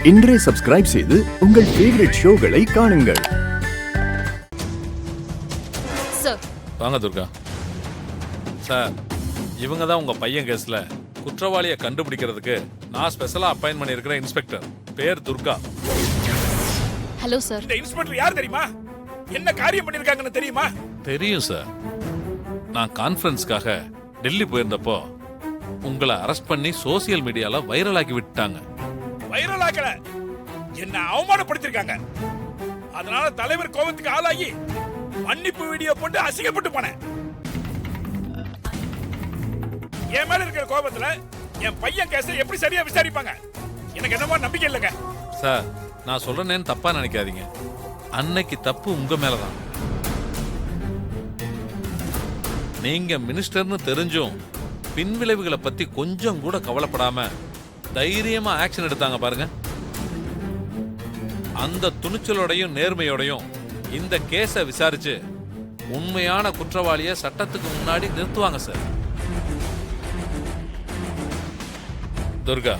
இன்றே சப்ஸ்கிரைப் செய்து உங்கள் ஃபேவரட் ஷோகளை காணுங்கள். சார் வாங்க துர்கா. சார், இவங்க தான் உங்க பையன் கேஸ்ல குற்றவாளியை கண்டுபிடிக்கிறதுக்கு நான் ஸ்பெஷலா அப்பாயின்ட் பண்ணியிருக்கிற இன்ஸ்பெக்டர். பேர் துர்கா. Hello sir. இந்த இன்ஸ்பெக்டர் யார் தெரியுமா? என்ன காரியம் பண்ணிருக்காங்கன்னு தெரியுமா? தெரியும் சார். நான் கான்ஃபரன்ஸ்க்காக டெல்லி போயிருந்தப்போ உங்களை அரெஸ்ட் பண்ணி சோசியல் மீடியால வைரல் ஆக்கி விட்டாங்க. வைரல் ஆக்கல, என்ன அவமானப்படுத்திருக்காங்க. அதனால தலைவர் கோபத்துக்கு ஆளாகி மன்னிப்பு வீடியோ போட்டு அசிங்கப்பட்டு போனேன். என் மேல இருக்கிற கோபத்துல என் பையன் கேஸை எப்படி சரியா விசாரிப்பாங்க? எனக்கு என்னமோ நம்பிக்கை இல்லைங்க. சார், நான் சொல்றேன்னு தப்பா நினைக்காதீங்க. அன்னைக்கு தப்பு உங்க மேலதான். நீங்க மினிஸ்டர்னு தெரிஞ்சும் பின்விளைவுகளை பத்தி கொஞ்சம் கூட கவலைப்படாம தைரியமா ஆக்ஷன் எடுத்தாங்க பாருங்க. அந்த துணிச்சலோடையும் நேர்மையோடையும் இந்த கேஸை விசாரிச்சு உண்மையான குற்றவாளியை சட்டத்துக்கு முன்னாடி நிறுத்துவாங்க சார். துர்கா,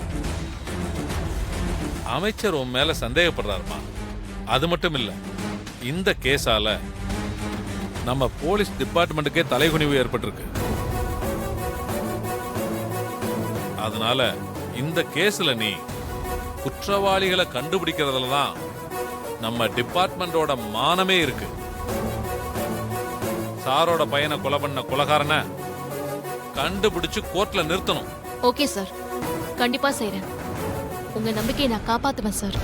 அமைச்சர் உன் மேல சந்தேகப்படுறாருமா. அது மட்டும் இல்ல, இந்த கேஸால நம்ம போலீஸ் டிபார்ட்மெண்ட்டுக்கே தலைகுனிவு ஏற்பட்டிருக்கு. அதனால இந்த கேஸ்ல நீ குற்றவாளிகளை கண்டுபிடிக்கிறதுல தான் நம்ம டிபார்ட்மெண்டோட மானமே இருக்கு. சாரோட பையனை கொலை பண்ண கொலைகாரனை கண்டுபிடிச்சு கோர்ட்ல நிறுத்தணும். ஓகே சார், கண்டிப்பா செய்றேன். உங்க நம்பிக்கையை நான் காப்பாத்துவேன் சார்.